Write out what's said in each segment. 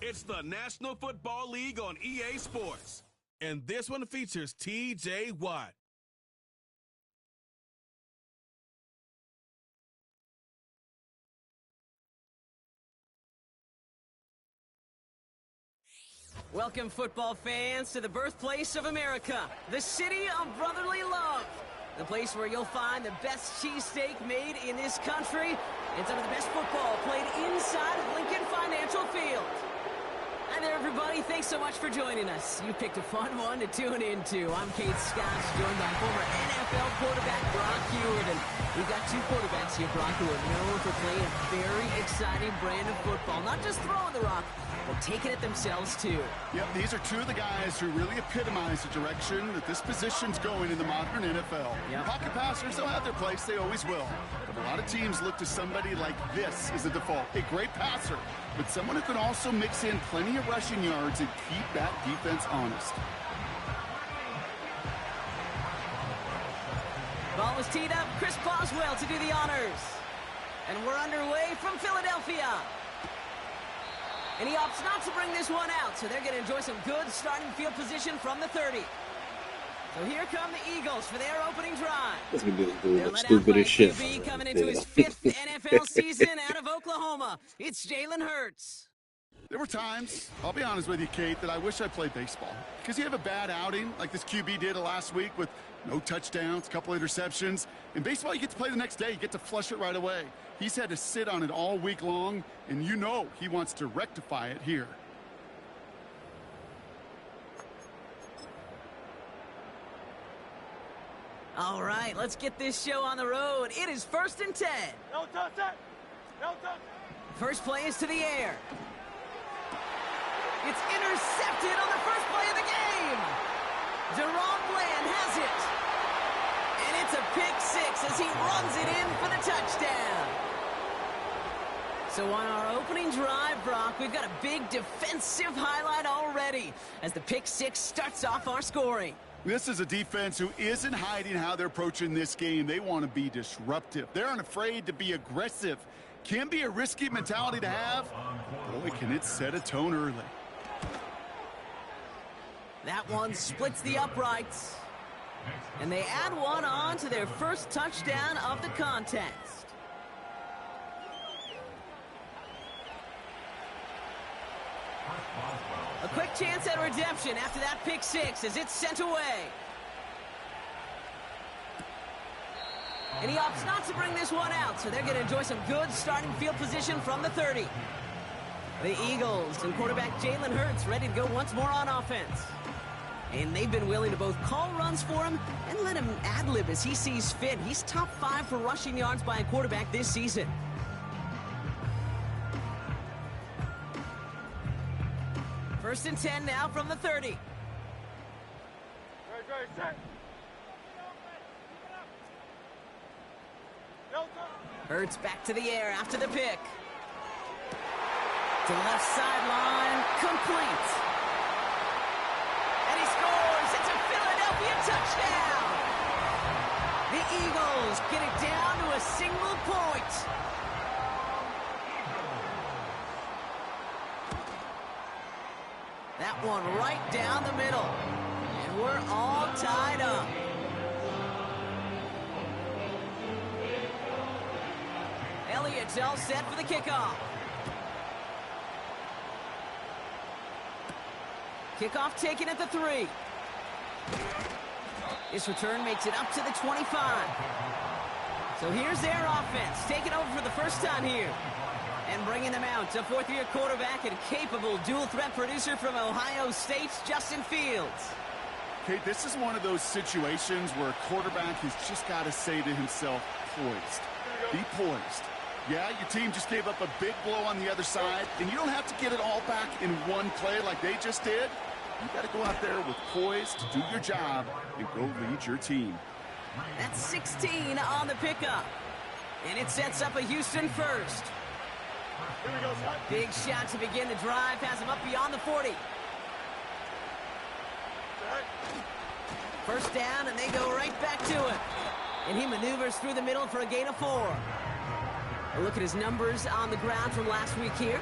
It's the National Football League on EA Sports. And this one features T.J. Watt. Welcome, football fans, to the birthplace of America, the city of brotherly love. The place where you'll find the best cheesesteak made in this country and some of the best football played inside of Lincoln Financial Field. Hi there, everybody. Thanks so much for joining us. You picked a fun one to tune into. I'm Kate Scott, joined by former NFL quarterback Brock Huard. And we've got two quarterbacks here, Brock, who are known for playing a very exciting brand of football. Not just throwing the rock, but taking it themselves, too. Yep, these are two of the guys who really epitomize the direction that this position's going in the modern NFL. Yep. Pocket passers, they'll have their place. They always will. But a lot of teams look to somebody like this as a default. A great passer, but someone who can also mix in plenty of rushing yards and keep that defense honest. Ball was teed up. Chris Boswell to do the honors. And we're underway from Philadelphia. And he opts not to bring this one out, so they're going to enjoy some good starting field position from the 30. So here come the Eagles for their opening drive. That's gonna be They're the led out by stupidest shit. QB coming into his 5th NFL season out of Oklahoma. It's Jalen Hurts. There were times, I'll be honest with you, Kate, that I wish I played baseball. Because you have a bad outing, like this QB did last week with no touchdowns, a couple interceptions. In baseball, you get to play the next day. You get to flush it right away. He's had to sit on it all week long, and you know he wants to rectify it here. All right, let's get this show on the road. It is 1st and 10. No touchdown! No touchdown! First play is to the air. It's intercepted on the first play of the game. Deron Bland has it. And it's a pick six as he runs it in for the touchdown. So on our opening drive, Brock, we've got a big defensive highlight already as the pick six starts off our scoring. This is a defense who isn't hiding how they're approaching this game. They want to be disruptive. They're unafraid to be aggressive. Can be a risky mentality to have. Boy, can it set a tone early. That one splits the uprights. And they add one on to their first touchdown of the contest. A quick chance at redemption after that pick six as it's sent away. And he opts not to bring this one out, so they're going to enjoy some good starting field position from the 30. The Eagles and quarterback Jalen Hurts ready to go once more on offense. And they've been willing to both call runs for him and let him ad-lib as he sees fit. He's top 5 for rushing yards by a quarterback this season. First and 10 now from the 30. Hurts back to the air after the pick. To the left sideline, complete. And he scores. It's a Philadelphia touchdown. The Eagles get it down to a single point. That one right down the middle. And we're all tied up. Elliott's all set for the kickoff. Kickoff taken at the 3. This return makes it up to the 25. So here's their offense, taking over for the first time here. And bringing them out, a 4th-year quarterback and capable dual-threat producer from Ohio State's Justin Fields. Okay, this is one of those situations where a quarterback has just got to say to himself, poised. Be poised. Yeah, your team just gave up a big blow on the other side, and you don't have to get it all back in one play like they just did. You got to go out there with poise to do your job and go lead your team. That's 16 on the pickup. And it sets up a Houston first. Big shot to begin the drive, has him up beyond the 40. First down, and they go right back to it. And he maneuvers through the middle for a gain of 4. A look at his numbers on the ground from last week here.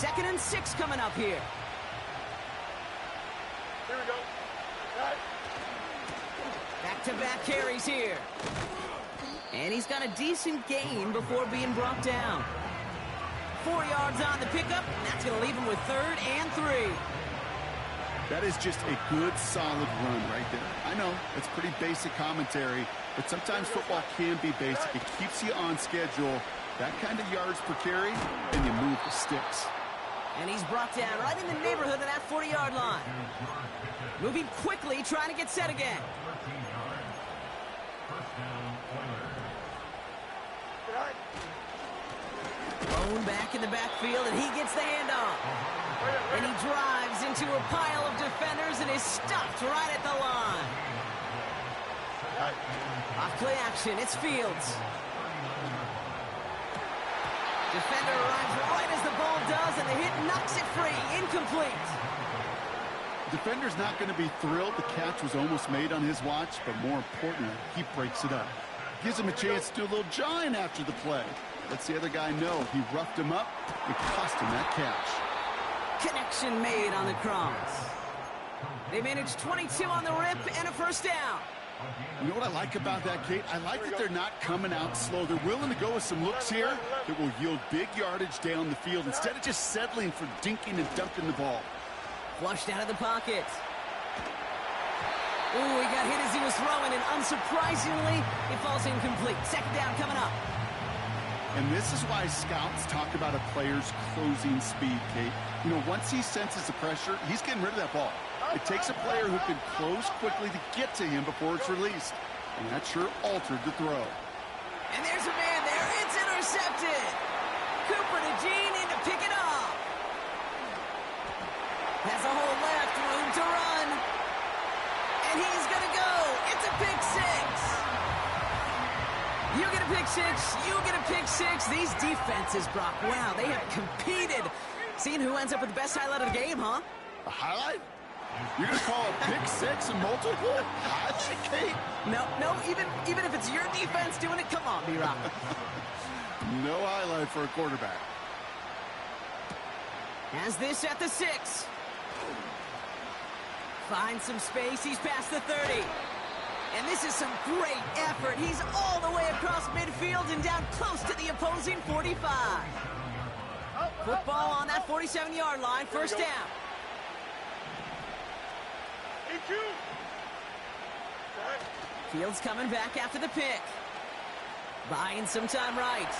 2nd and 6 coming up here. Here we go. Right. Back-to-back carries here. And he's got a decent gain before being brought down. 4 yards on the pickup, and that's going to leave him with 3rd and 3. That is just a good, solid run right there. I know, it's pretty basic commentary, but sometimes football can be basic. It keeps you on schedule. That kind of yards per carry, and you move the sticks. And he's brought down right in the neighborhood of that 40-yard line. Moving quickly, trying to get set again. Thrown back in the backfield, and he gets the handoff. And he drives into a pile of defenders and is stopped right at the line. Off play action, it's Fields. Defender arrives right as the ball does, and the hit knocks it free. Incomplete. Defender's not going to be thrilled the catch was almost made on his watch, but more importantly, he breaks it up. Gives him a chance to do a little jawing after the play. Lets the other guy know he roughed him up and cost him that catch. Connection made on the cross. They managed 22 on the rip and a first down. You know what I like about that, Kate? I like that they're not coming out slow. They're willing to go with some looks here that will yield big yardage down the field instead of just settling for dinking and dunking the ball. Flushed out of the pocket. Ooh, he got hit as he was throwing, and unsurprisingly, it falls incomplete. 2nd down coming up. And this is why scouts talk about a player's closing speed, Kate. You know, once he senses the pressure, he's getting rid of that ball. It takes a player who can close quickly to get to him before it's released. And that sure altered the throw. And there's a man there. It's intercepted. Cooper to Gene in to pick it up. Has a hole left, room to run. And he's going to go. It's a pick six. You get a pick six. You get a pick six. These defenses, Brock, wow, they have competed. Seeing who ends up with the best highlight of the game, huh? A highlight? You're going to call a pick six and multiple highlight, Kate? No, even if it's your defense doing it, come on, B-Rock. No highlight for a quarterback. Has this at the 6. Finds some space. He's past the 30. And this is some great effort. He's all the way across midfield and down close to the opposing 45. Football on that 47-yard line. First down. Fields coming back after the pick. Buying some time right.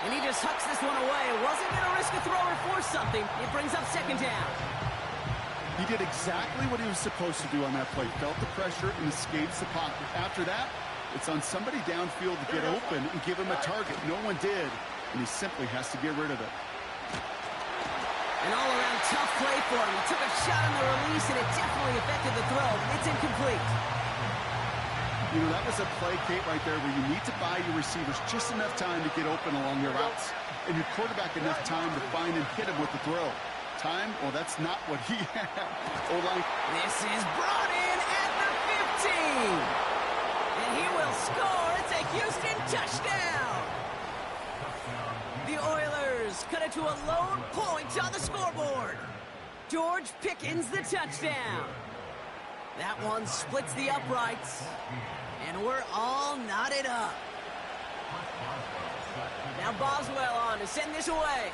And he just hucks this one away. Wasn't going to risk a throw or force something. It brings up 2nd down. He did exactly what he was supposed to do on that play. Felt the pressure and escapes the pocket. After that, it's on somebody downfield to get open and give him a target. No one did, and he simply has to get rid of it. An all-around tough play for him. He took a shot on the release, and it definitely affected the throw. It's incomplete. You know, that was a play, Kate, right there where you need to buy your receivers just enough time to get open along their routes, and your quarterback enough time to find and hit him with the throw. Time? Well, that's not what he had. O-line. This is brought in at the 15. And he will score. It's a Houston touchdown. The Oilers cut it to a lone point on the scoreboard. George Pickens the touchdown. That one splits the uprights. And we're all knotted up. Now Boswell on to send this away.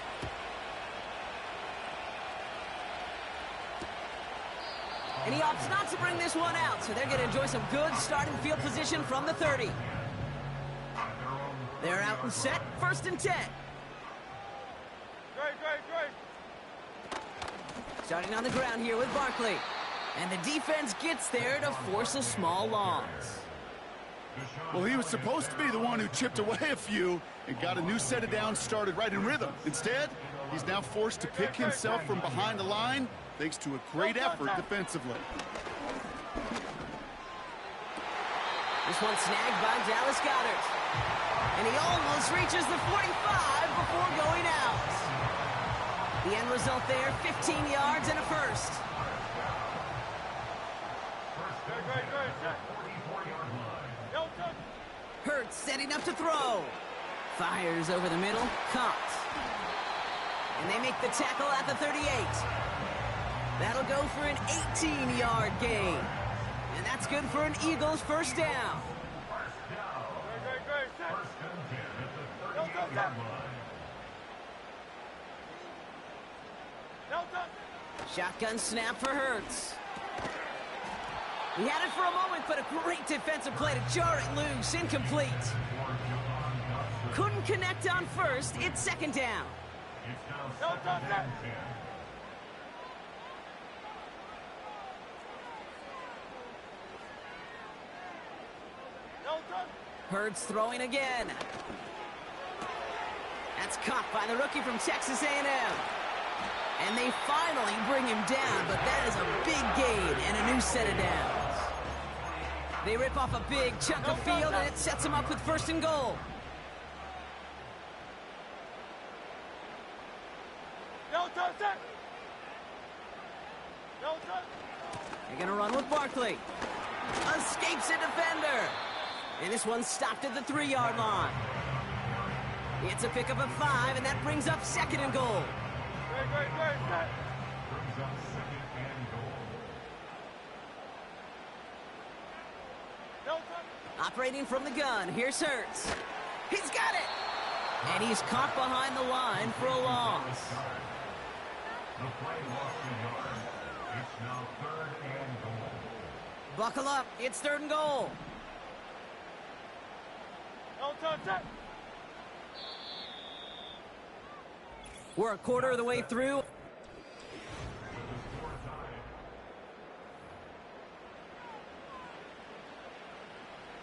And he opts not to bring this one out, so they're going to enjoy some good starting field position from the 30. They're out and set, 1st and 10. Great. Starting on the ground here with Barkley. And the defense gets there to force a small loss. Well, he was supposed to be the one who chipped away a few and got a new set of downs started right in rhythm. Instead, he's now forced to pick himself from behind the line thanks to a great effort defensively. This one snagged by Dallas Goedert. And he almost reaches the 45 before going out. The end result there, 15 yards and a first. Hurts setting up to throw. Fires over the middle, caught. And they make the tackle at the 38. That'll go for an 18-yard gain. And that's good for an Eagles first down. Shotgun snap for Hurts. He had it for a moment, but a great defensive play to jar it loose. Incomplete. Couldn't connect on first. It's second down. Hurts throwing again. That's caught by the rookie from Texas A&M. And they finally bring him down, but that is a big gain and a new set of downs. They rip off a big chunk of field, and it sets them up with first and goal. They're going to run with Barkley. Escapes a defender. And this one's stopped at the 3-yard line. It's a pickup of 5, and that brings up second and goal. Operating from the gun, here's Hurts. He's got it! And he's caught behind the line for a loss. Buckle up, it's third and goal. We're a quarter of the way through.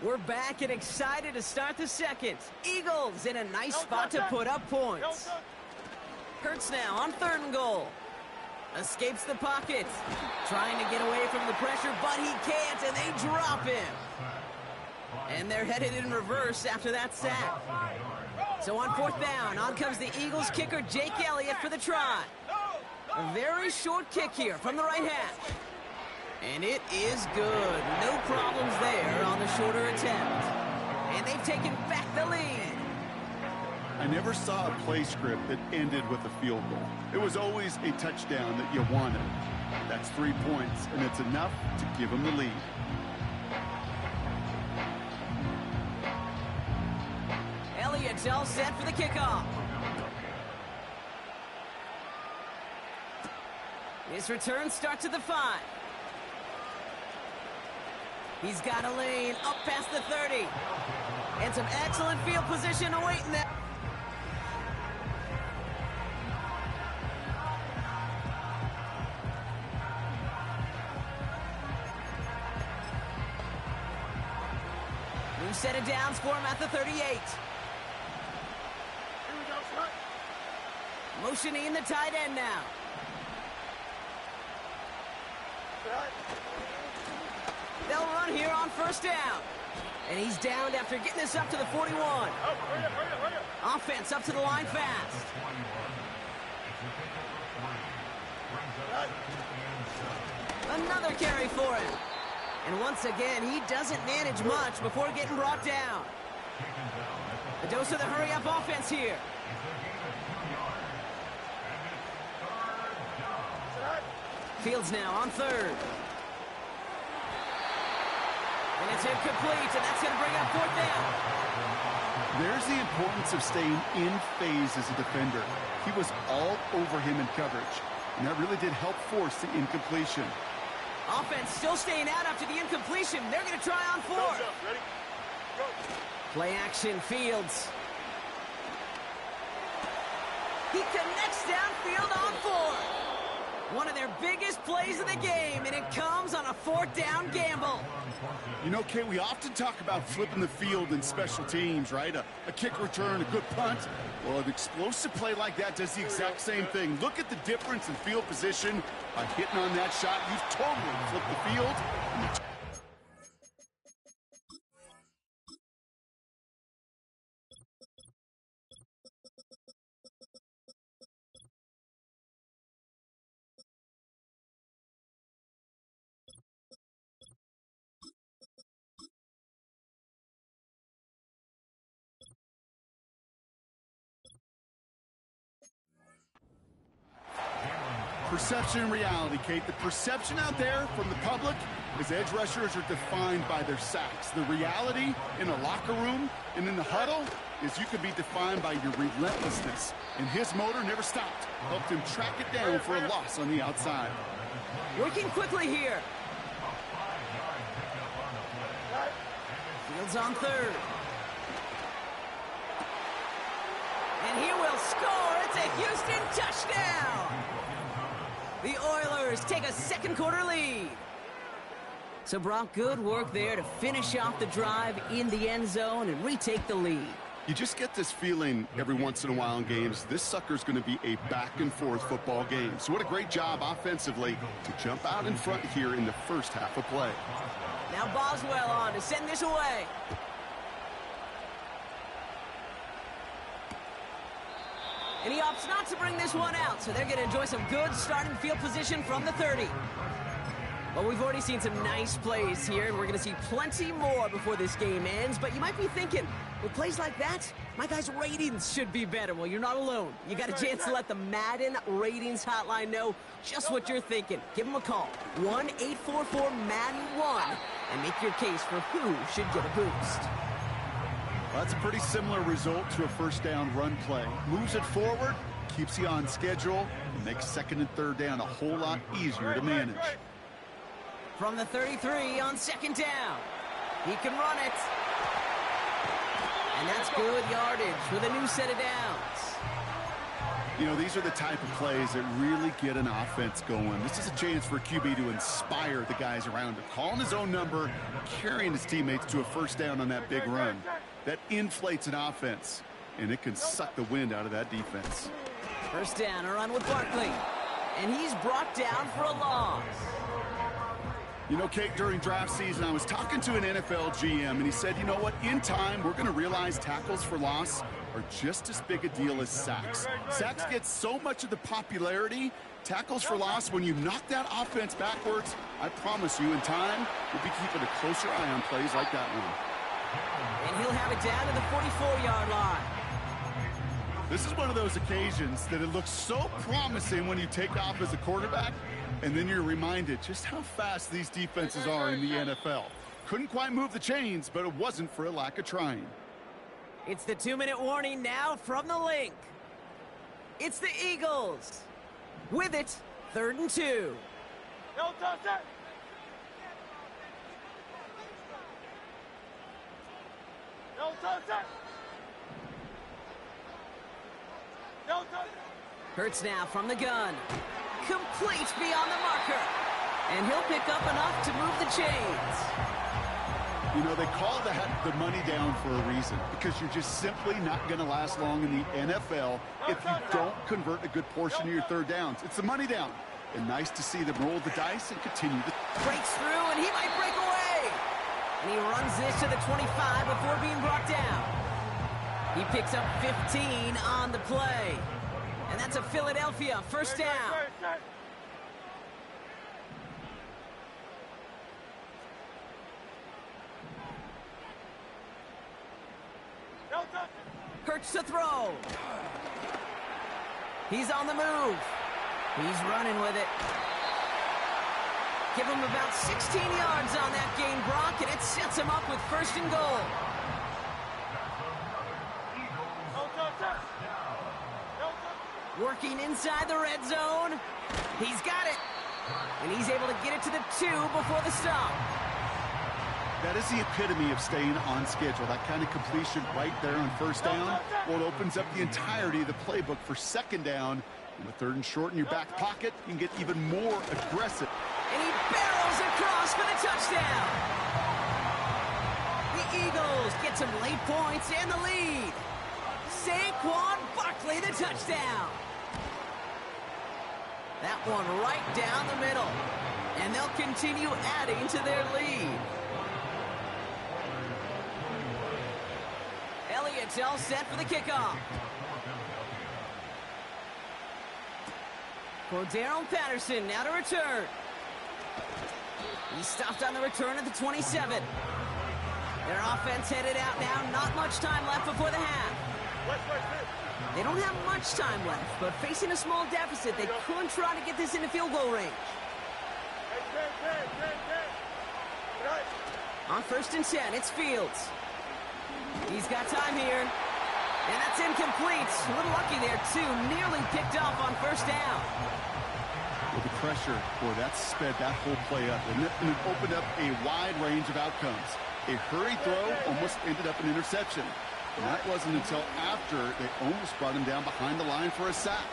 We're back and excited to start the second. Eagles in a nice spot to put up points. Hurts now on third and goal. Escapes the pocket. Trying to get away from the pressure, but he can't, and they drop him. And they're headed in reverse after that sack. So on fourth down, on comes the Eagles kicker, Jake Elliott, for the try. A very short kick here from the right hash. And it is good. No problems there on the shorter attempt. And they've taken back the lead. I never saw a play script that ended with a field goal. It was always a touchdown that you wanted. That's 3 points, and it's enough to give them the lead. Elliott's all set for the kickoff. His return starts at the 5. He's got a lane up past the 30. And some excellent field position awaiting that. New set of downs for him at the 38. Motioning the tight end now. They'll run here on first down. And he's downed after getting this up to the 41. Offense up to the line fast. Another carry for him. And once again, he doesn't manage much before getting brought down. A dose of the hurry-up offense here. Fields now on third. And it's incomplete, and that's going to bring up fourth down. There's the importance of staying in phase as a defender. He was all over him in coverage, and that really did help force the incompletion. Offense still staying out after the incompletion. They're going to try on fourth. Ready? Go. Play action, Fields. He connects downfield on fourth. One of their biggest plays of the game, and it comes on a fourth down gamble. You know, Kate, we often talk about flipping the field in special teams, right? A kick return, a good punt. Well, an explosive play like that does the exact same thing. Look at the difference in field position. By hitting on that shot, you've totally flipped the field. Perception and reality, Kate. The perception out there from the public is edge rushers are defined by their sacks. The reality in a locker room and in the huddle is you can be defined by your relentlessness. And his motor never stopped. Helped him track it down for a loss on the outside. Working quickly here. Fields on third. And he will score. It's a Houston touchdown. The Oilers take a second quarter lead. So Brock, good work there to finish off the drive in the end zone and retake the lead. You just get this feeling every once in a while in games, this sucker's going to be a back-and-forth football game. So what a great job offensively to jump out in front here in the first half of play. Now Boswell on to send this away. And he opts not to bring this one out, so they're going to enjoy some good starting field position from the 30. Well, we've already seen some nice plays here, and we're going to see plenty more before this game ends. But you might be thinking, with plays like that, my guys' ratings should be better. Well, you're not alone. You got a chance to let the Madden Ratings Hotline know just what you're thinking. Give them a call, 1-844-MADDEN-1, and make your case for who should get a boost. Well, that's a pretty similar result to a first down run play. Moves it forward, keeps you on schedule, and makes second and third down a whole lot easier to manage. From the 33 on second down. He can run it. And that's good yardage with a new set of downs. You know, these are the type of plays that really get an offense going. This is a chance for QB to inspire the guys around him. Calling his own number, carrying his teammates to a first down on that big run. That inflates an offense, and it can suck the wind out of that defense. First down, a run with Barkley. And he's brought down for a loss. You know, Kate, during draft season, I was talking to an NFL GM, and he said, you know what, in time, we're going to realize tackles for loss are just as big a deal as sacks. Sacks get so much of the popularity. Tackles for loss, when you knock that offense backwards, I promise you, in time, we'll be keeping a closer eye on plays like that one. And he'll have it down to the 44-yard line. This is one of those occasions that it looks so promising when you take off as a quarterback, and then you're reminded just how fast these defenses are in the NFL. Couldn't quite move the chains, but it wasn't for a lack of trying. It's the 2-minute warning now from the link. It's the Eagles. With it, 3rd and 2. No touch it. No touch it. No touch it. Hurts now from the gun. Complete beyond the marker. And he'll pick up enough to move the chains. You know, they call that the money down for a reason, because you're just simply not going to last long in the NFL if you don't convert a good portion of your third downs. It's the money down. And nice to see them roll the dice and continue to... Breaks through, and he might break away. And he runs this to the 25 before being brought down. He picks up 15 on the play. And that's a Philadelphia first down. Hurts to throw. He's on the move. He's running with it. Give him about 16 yards on that gain, Brock, and it sets him up with 1st and goal. Working inside the red zone. He's got it. And he's able to get it to the 2 before the stop. That is the epitome of staying on schedule. That kind of completion right there on first down. Well, it opens up the entirety of the playbook for second down. And with 3rd and short in your back pocket, you can get even more aggressive. And he barrels across for the touchdown. The Eagles get some late points and the lead. Saquon Barkley, the touchdown. That one right down the middle. And they'll continue adding to their lead. Elliott's all set for the kickoff. Cordarrelle Patterson now to return. He stopped on the return at the 27. Their offense headed out now. Not much time left before the half. They don't have much time left, but facing a small deficit, they could try to get this into field goal range. On 1st and 10, it's Fields. He's got time here. And that's incomplete. A little lucky there, too. Nearly picked off on 1st down. With the pressure, boy, that sped that whole play up. And it opened up a wide range of outcomes. A hurried throw almost ended up an interception. And that wasn't until after they almost brought him down behind the line for a sack.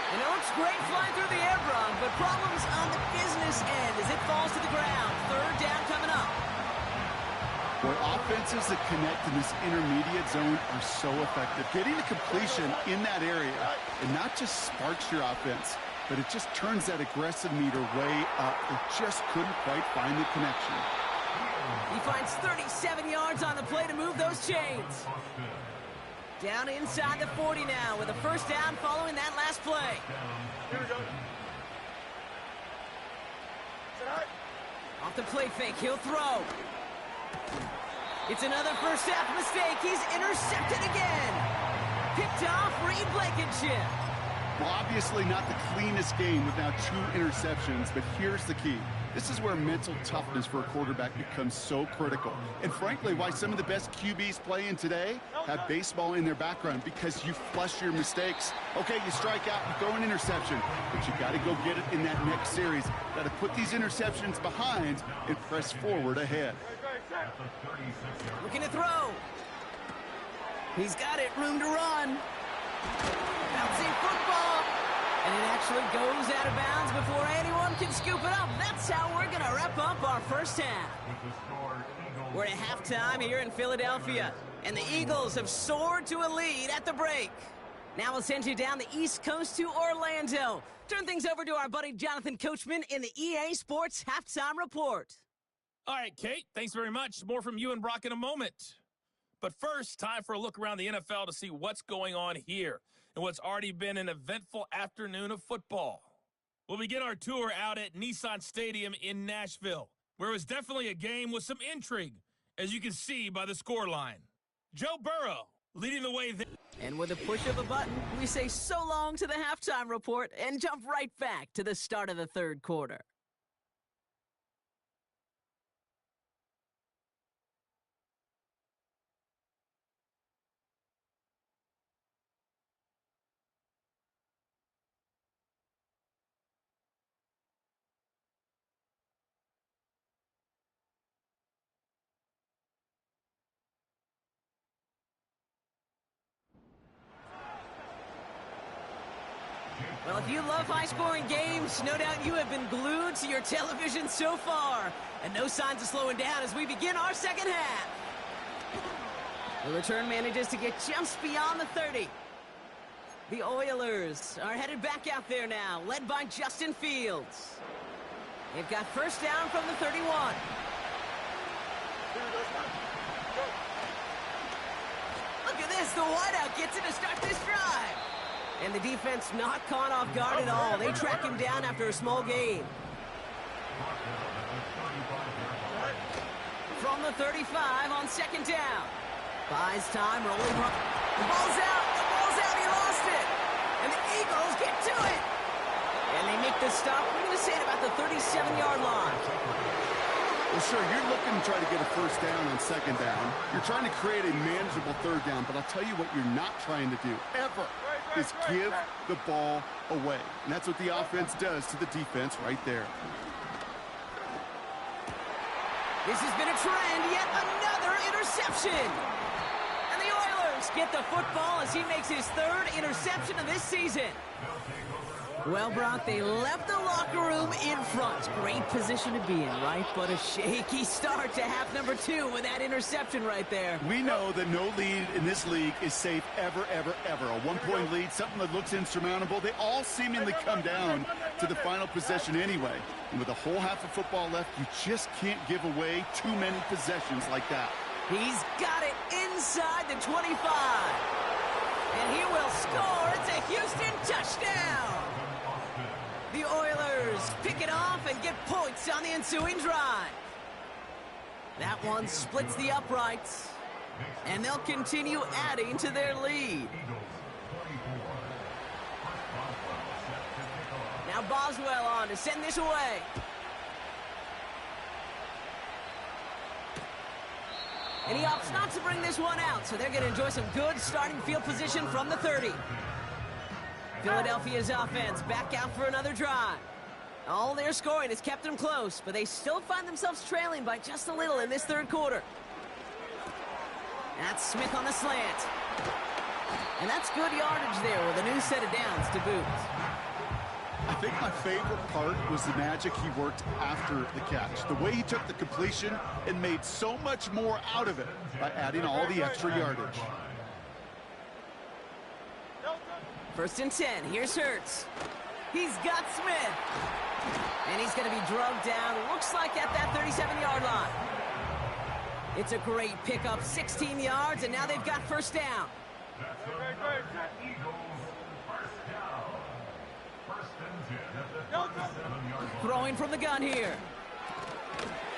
And it looks great flying through the air, Brock, but problems on the business end as it falls to the ground. 3rd down coming up. Boy, offenses that connect in this intermediate zone are so effective. Getting a completion in that area, and not just sparks your offense, but it just turns that aggressive meter way up. They just couldn't quite find the connection. He finds 37 yards on the play to move those chains. Down inside the 40 now with a 1st down following that last play. Here we go. Off the play fake, he'll throw. It's another first half mistake. He's intercepted again. Picked off Reed Blankenship. Well, obviously not the cleanest game with now 2 interceptions, but here's the key. This is where mental toughness for a quarterback becomes so critical. And frankly, why some of the best QBs playing today have baseball in their background, because you flush your mistakes. Okay, you strike out, you throw an interception, but you got to go get it in that next series. Got to put these interceptions behind and press forward ahead. Looking to throw. He's got it, room to run. Bouncing football. And it actually goes out of bounds before anyone can scoop it up. That's how we're going to wrap up our 1st half. We're at halftime here in Philadelphia, and the Eagles have soared to a lead at the break. Now we'll send you down the East Coast to Orlando. Turn things over to our buddy Jonathan Coachman in the EA Sports Halftime Report. All right, Kate, thanks very much. More from you and Brock in a moment. But first, time for a look around the NFL to see what's going on here and what's already been an eventful afternoon of football. We'll begin our tour out at Nissan Stadium in Nashville, where it was definitely a game with some intrigue, as you can see by the scoreline. Joe Burrow leading the way there. And with a push of a button, we say so long to the halftime report and jump right back to the start of the 3rd quarter. Well, if you love high-scoring games, no doubt you have been glued to your television so far. And no signs of slowing down as we begin our 2nd half. The return manages to get just beyond the 30. The Oilers are headed back out there now, led by Justin Fields. They've got 1st down from the 31. Look at this, the wideout gets it to start this drive. And the defense not caught off guard at all. They track him down after a small gain. From the 35 on 2nd down. Buys time, rolling. The ball's out. The ball's out. He lost it. And the Eagles get to it. And they make the stop. We're going to say it about the 37-yard line. Well, sure, you're looking to try to get a 1st down on 2nd down. You're trying to create a manageable 3rd down, but I'll tell you what you're not trying to do, ever, is give the ball away. And that's what the offense does to the defense right there. This has been a trend, yet another interception. And the Oilers get the football as he makes his 3rd interception of this season. Well, Brock, they left the locker room in front. Great position to be in, right? But a shaky start to half number 2 with that interception right there. We know that no lead in this league is safe ever, ever, ever. A 1-point lead, something that looks insurmountable. They all seemingly come down to the final possession anyway. And with a whole half of football left, you just can't give away too many possessions like that. He's got it inside the 25. And he will score. It's a Houston touchdown. The Oilers pick it off and get points on the ensuing drive. That one splits the uprights. And they'll continue adding to their lead. Now Boswell on to send this away. And he opts not to bring this one out, so they're going to enjoy some good starting field position from the 30. Philadelphia's offense back out for another drive. All their scoring has kept them close, but they still find themselves trailing by just a little in this third quarter. That's Smith on the slant. And that's good yardage there with a new set of downs to boot. I think my favorite part was the magic he worked after the catch. The way he took the completion and made so much more out of it by adding all the extra yardage. 1st and 10. Here's Hurts. He's got Smith. And he's going to be drugged down, looks like at that 37-yard line. It's a great pickup, 16 yards, and now they've got first down. Throwing from the gun here.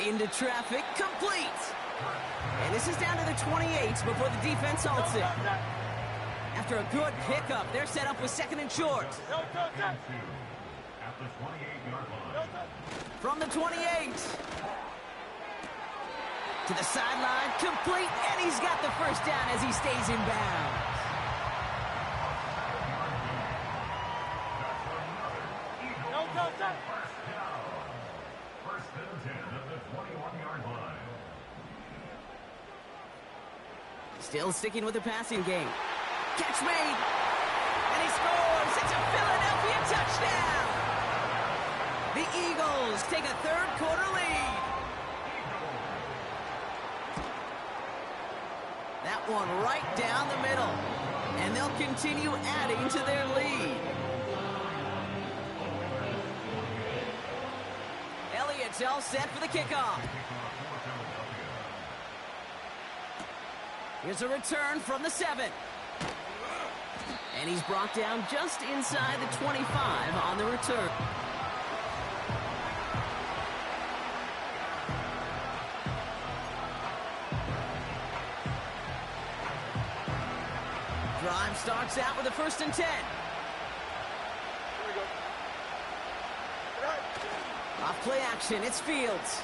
Into traffic, complete. And this is down to the 28 before the defense halts it. After a good pickup, they're set up with 2nd and short. From the 28. To the sideline, complete, and he's got the first down as he stays in bounds. Still sticking with the passing game. Catch made, and he scores. It's a Philadelphia touchdown. The Eagles take a third quarter lead. That one right down the middle, and they'll continue adding to their lead. Elliott's all set for the kickoff. Here's a return from the 7. And he's brought down just inside the 25 on the return. Drive starts out with a 1st and 10. Off play action, it's Fields.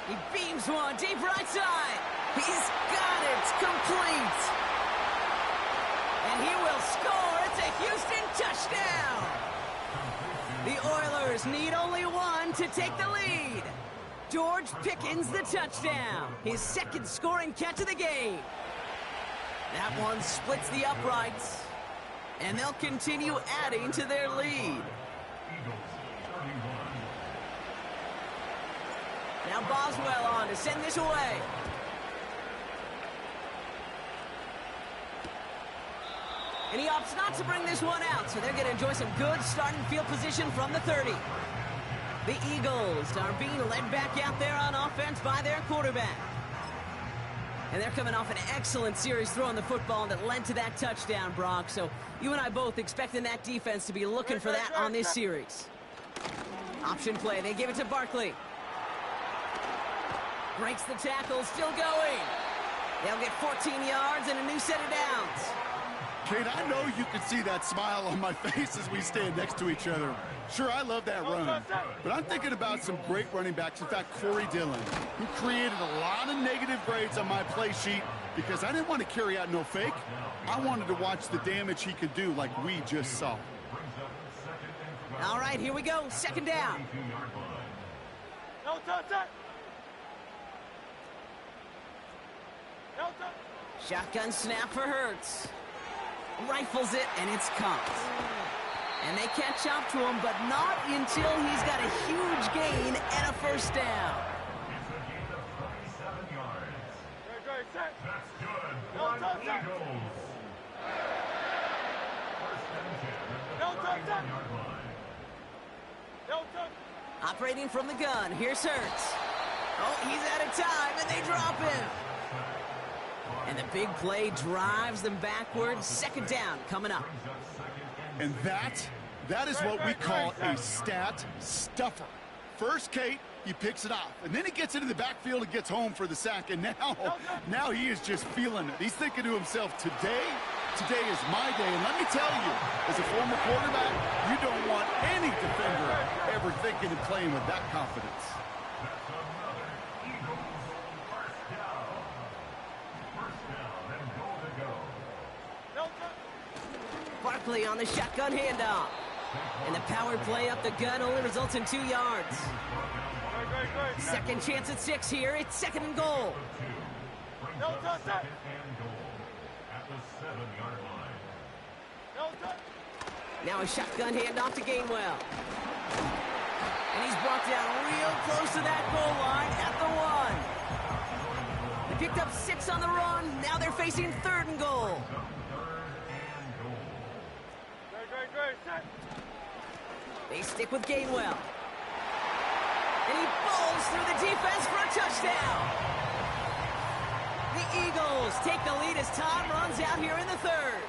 He beams one deep right side. He's got it, complete. And he will score. It's a Houston touchdown. The Oilers need only one to take the lead. George Pickens the touchdown. His 2nd scoring catch of the game. That one splits the uprights. And they'll continue adding to their lead. Now Boswell on to send this away. And he opts not to bring this one out, so they're going to enjoy some good starting field position from the 30. The Eagles are being led back out there on offense by their quarterback. And they're coming off an excellent series throwing the football that led to that touchdown, Brock. So you and I both expecting that defense to be looking for that on this series. Option play, they give it to Barkley. Breaks the tackle, still going. They'll get 14 yards and a new set of downs. Kate, I know you can see that smile on my face as we stand next to each other. Sure, I love that run, but I'm thinking about some great running backs. In fact, Corey Dillon, who created a lot of negative grades on my play sheet because I didn't want to carry out no fake. I wanted to watch the damage he could do like we just saw. All right, here we go. 2nd down. No touchdown. No touchdown. Shotgun snap for Hurts. Rifles it, and it's caught. And they catch up to him, but not until he's got a huge gain and a first down. Great, set. That's good. No touchdown. No touchdown. No touchdown. Operating from the gun, here's Hurts. Oh, he's out of time, and they drop him. And the big play drives them backwards. 2nd down coming up. And that is what we call a stat stuffer. First, Kate, He picks it off, and then he gets into the backfield and gets home for the sack, and now he is just feeling it. He's thinking to himself, today is my day. And let me tell you, as a former quarterback, you don't want any defender ever thinking and playing with that confidence. Barkley on the shotgun handoff. And the power play up the gut only results in 2 yards. Second chance at 6 here. It's 2nd and goal. Now a shotgun handoff to Gainwell. And he's brought down real close to that goal line at the 1. They picked up 6 on the run. Now they're facing 3rd and goal. They stick with Gainwell. And he bowls through the defense for a touchdown. The Eagles take the lead as time runs out here in the 3rd.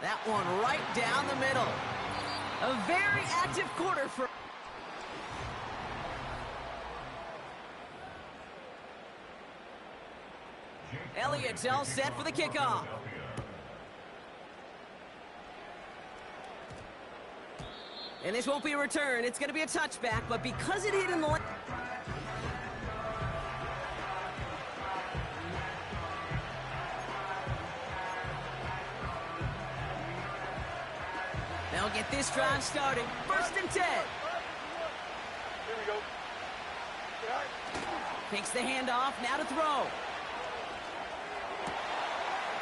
That one right down the middle. A very active quarter for... Elliott's all set for the kickoff. And this won't be a return. It's going to be a touchback, but because it hit in the... They'll get this drive started. 1st and 10. Here we go. Takes the handoff. Now to throw.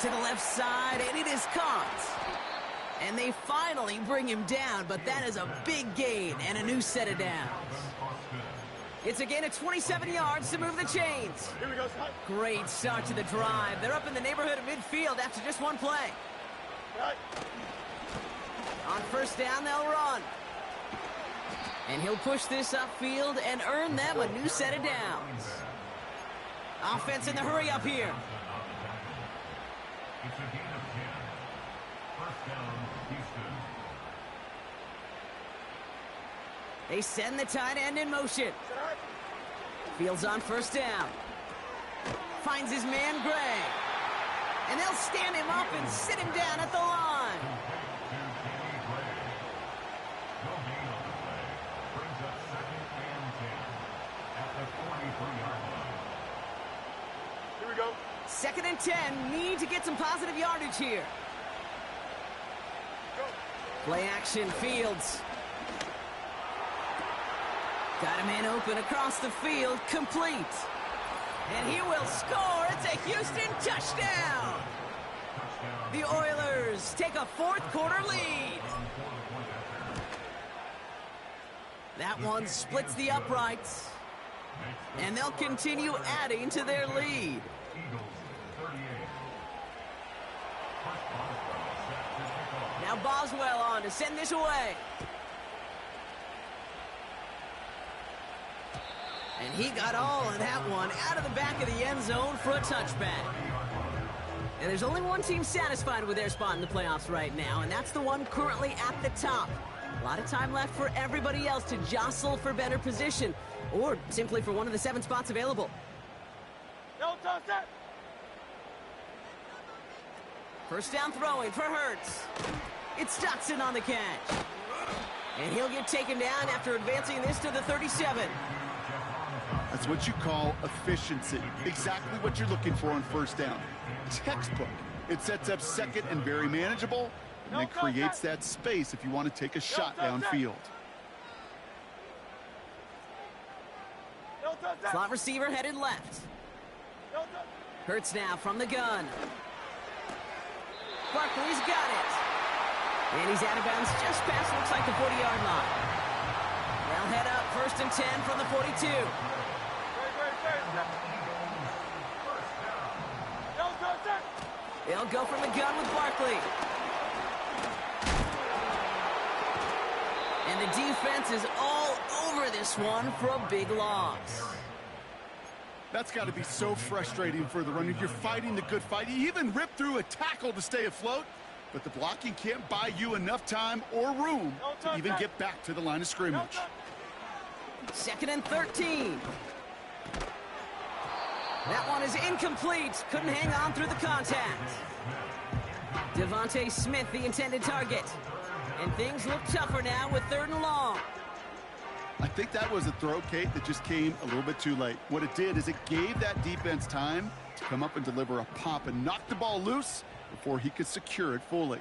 To the left side, and it is caught. And they finally bring him down, but that is a big gain and a new set of downs. It's a gain of 27 yards to move the chains. Here we go, Scott. Great start to the drive. They're up in the neighborhood of midfield after just 1 play. Right. On 1st down, they'll run. And he'll push this upfield and earn them a new set of downs. Offense in the hurry up here. They send the tight end in motion. Fields on 1st down. Finds his man, Gray. And they'll stand him up and sit him down at the line. Here we go. 2nd and 10. Need to get some positive yardage here. Play action, Fields. Got a man open across the field, complete. And he will score. It's a Houston touchdown. The Oilers take a 4th quarter lead. That one splits the uprights. And they'll continue adding to their lead. Now Boswell on to send this away. And he got all of that one out of the back of the end zone for a touchback. And there's only one team satisfied with their spot in the playoffs right now, and that's the one currently at the top. A lot of time left for everybody else to jostle for better position, or simply for one of the 7 spots available. No touch that. 1st down throwing for Hurts. It's Dotson on the catch. And he'll get taken down after advancing this to the 37. That's what you call efficiency. Exactly what you're looking for on 1st down. Textbook. It sets up 2nd and very manageable, and it creates that space if you want to take a shot downfield. Slot receiver headed left. Hurts now from the gun. Barkley's got it. And he's out of bounds just past, looks like the 40-yard line. They'll head up 1st and 10 from the 42. They'll go from the gun with Barkley. And the defense is all over this one for a big loss. That's got to be so frustrating for the runner. You're fighting the good fight. You even rip through a tackle to stay afloat, but the blocking can't buy you enough time or room to even get back to the line of scrimmage. 2nd and 13. That one is incomplete. Couldn't hang on through the contact. Devontae Smith, the intended target. And things look tougher now with 3rd and long. I think that was a throw, Kate, that just came a little bit too late. What it did is it gave that defense time to come up and deliver a pop and knock the ball loose before he could secure it fully.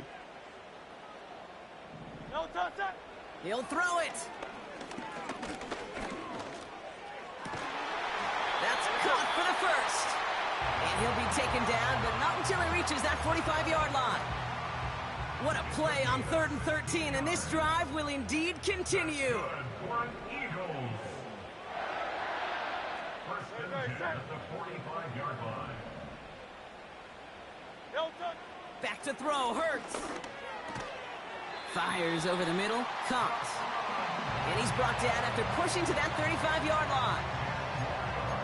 He'll throw it. That's caught for the first. And he'll be taken down, but not until he reaches that 45-yard line. What a play on 3rd and 13, and this drive will indeed continue. Back to throw, Hurts. Fires over the middle, Cox. And he's brought down after pushing to that 35-yard line.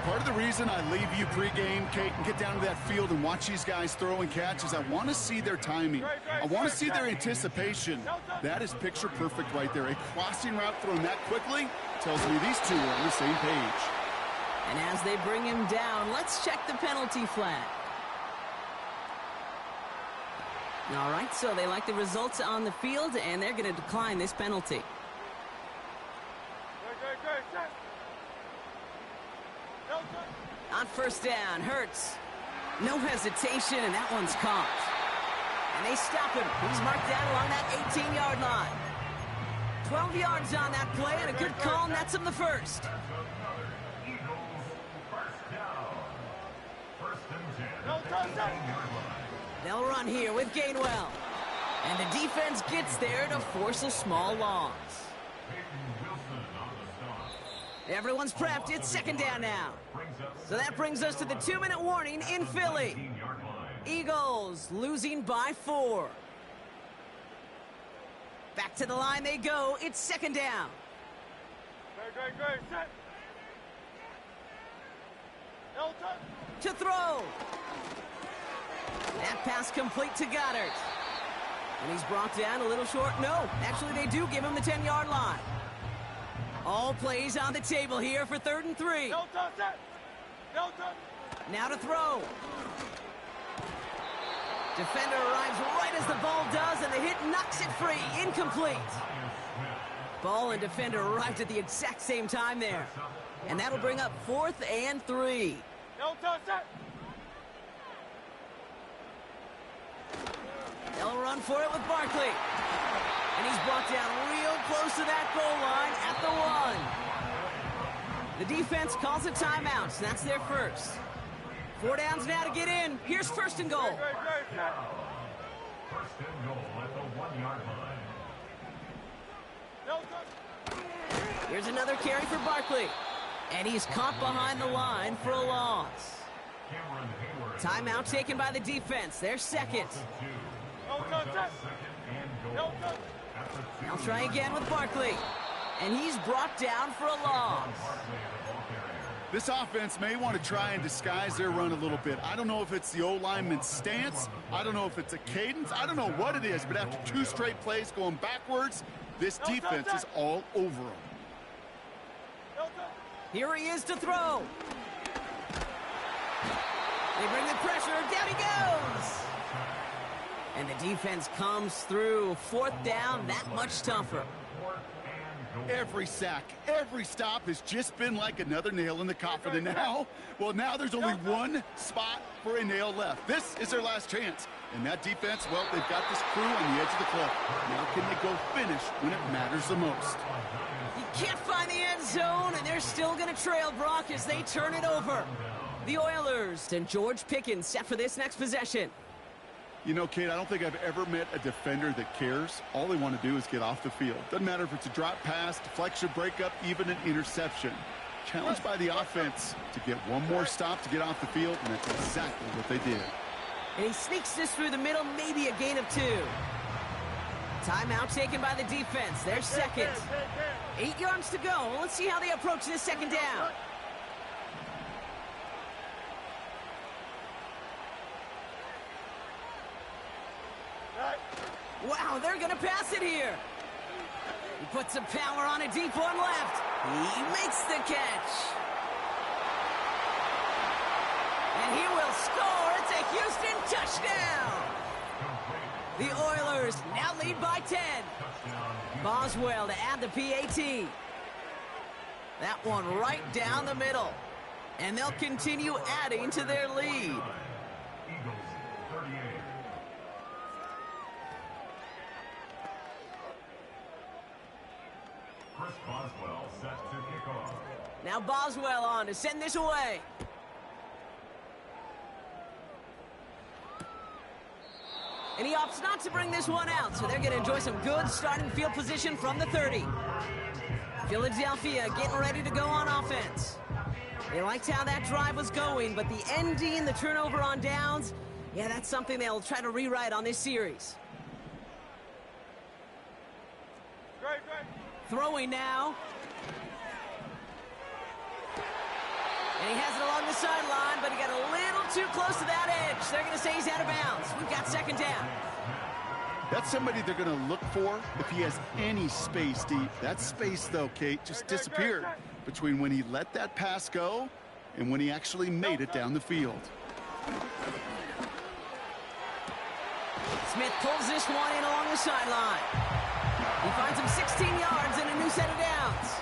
Part of the reason I leave you pregame, Kate, and get down to that field and watch these guys throw and catch is I want to see their timing. I want to see their anticipation. That is picture perfect right there. A crossing route thrown that quickly tells me these two are on the same page. And as they bring him down, let's check the penalty flag. All right, so they like the results on the field, and they're going to decline this penalty. On 1st down, Hurts. No hesitation, and that one's caught. And they stop him. He's marked down along that 18-yard line. 12 yards on that play, and a good call nets him the first. They'll run here with Gainwell. And the defense gets there to force a small loss. Everyone's prepped. It's 2nd down now. So that brings us to the 2-minute warning in Philly. Eagles losing by 4. Back to the line they go. It's 2nd down. To throw. That pass complete to Goddard. And he's brought down a little short. No, actually they do give him the 10-yard line. All plays on the table here for 3rd and 3. Now to throw. Defender arrives right as the ball does, and the hit knocks it free. Incomplete. Ball and defender arrived at the exact same time there. And that'll bring up 4th and 3. They'll run for it with Barkley. And he's brought down real close to that goal line at the 1. The defense calls a timeout, so that's their first. 4 downs now to get in. Here's 1st and goal. 1st and goal at the 1-yard line. Here's another carry for Barkley. And he's caught behind the line for a loss. Timeout taken by the defense. Their 2nd. They'll try again with Barkley. And he's brought down for a loss. This offense may want to try and disguise their run a little bit. I don't know if it's the O-lineman's stance. I don't know if it's a cadence. I don't know what it is, but after 2 straight plays going backwards, this defense is all over them. Here he is to throw. They bring the pressure. Down he goes. And the defense comes through. 4th down, that much tougher. Every sack, every stop has just been like another nail in the coffin. And now, well, now there's only one spot for a nail left. This is their last chance. And that defense, well, they've got this crew on the edge of the cliff. Now can they go finish when it matters the most? You can't find the end zone, and they're still going to trail Brock as they turn it over. The Oilers and George Pickens set for this next possession. You know, Kate, I don't think I've ever met a defender that cares. All they want to do is get off the field. Doesn't matter if it's a drop pass, deflection, breakup, even an interception. Challenged by the offense to get one more stop to get off the field, and that's exactly what they did. And he sneaks this through the middle, maybe a gain of 2. Timeout taken by the defense. Their 2nd. 8 yards to go. Let's see how they approach this 2nd down. Wow, they're going to pass it here. He puts some power on a deep one left. He makes the catch. And he will score. It's a Houston touchdown. The Oilers now lead by 10. Boswell to add the PAT. That one right down the middle. And they'll continue adding to their lead. Eagles, 38. Chris Boswell set to kick off. Now Boswell on to send this away. And he opts not to bring this one out, so they're going to enjoy some good starting field position from the 30. Philadelphia getting ready to go on offense. They liked how that drive was going, but the ending, the turnover on downs, yeah, that's something they'll try to rewrite on this series. Throwing now. And he has it along the sideline, but he got a little too close to that edge. They're going to say he's out of bounds. We've got second down. That's somebody they're going to look for if he has any space deep. That space, though, Kate, just disappeared between when he let that pass go and when he actually made it down the field. Smith pulls this one in along the sideline. He finds him 16 yards and a new set of downs.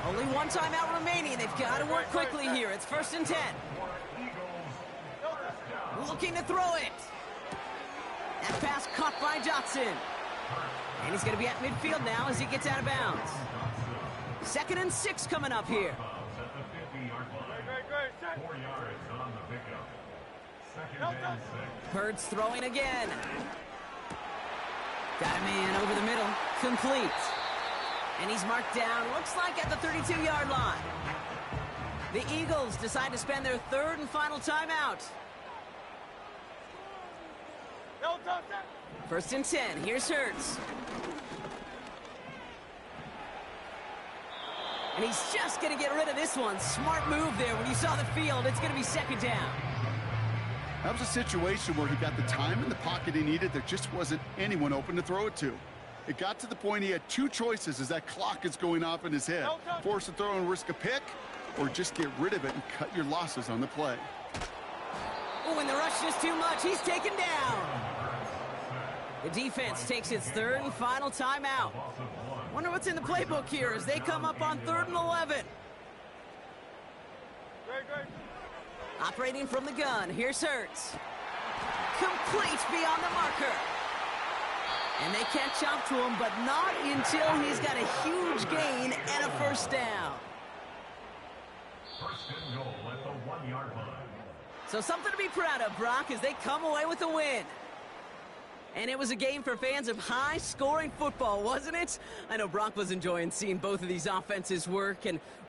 Only one timeout remaining. They've got to work quickly here. It's 1st and 10. Looking to throw it. That pass caught by Johnson. And he's going to be at midfield now as he gets out of bounds. 2nd and 6 coming up here. 4 yards on the pickup. 2nd and 6. Hurts throwing again. Got a man over the middle. Complete. And he's marked down, looks like at the 32-yard line. The Eagles decide to spend their 3rd and final timeout. 1st and 10. Here's Hurts. And he's just going to get rid of this one. Smart move there. When you saw the field, it's going to be 2nd down. That was a situation where he got the time in the pocket he needed. There just wasn't anyone open to throw it to. It got to the point he had 2 choices as that clock is going off in his head. Force a throw and risk a pick, or just get rid of it and cut your losses on the play. Oh, when the rush is too much, he's taken down. The defense takes its 3rd and final timeout. Wonder what's in the playbook here as they come up on 3rd and 11. Operating from the gun, here's Hurts. Complete beyond the marker. And they catch up to him, but not until he's got a huge gain and a 1st down. 1st and goal at the 1-yard line. So something to be proud of, Brock, as they come away with a win. And it was a game for fans of high-scoring football, wasn't it? I know Brock was enjoying seeing both of these offenses work, and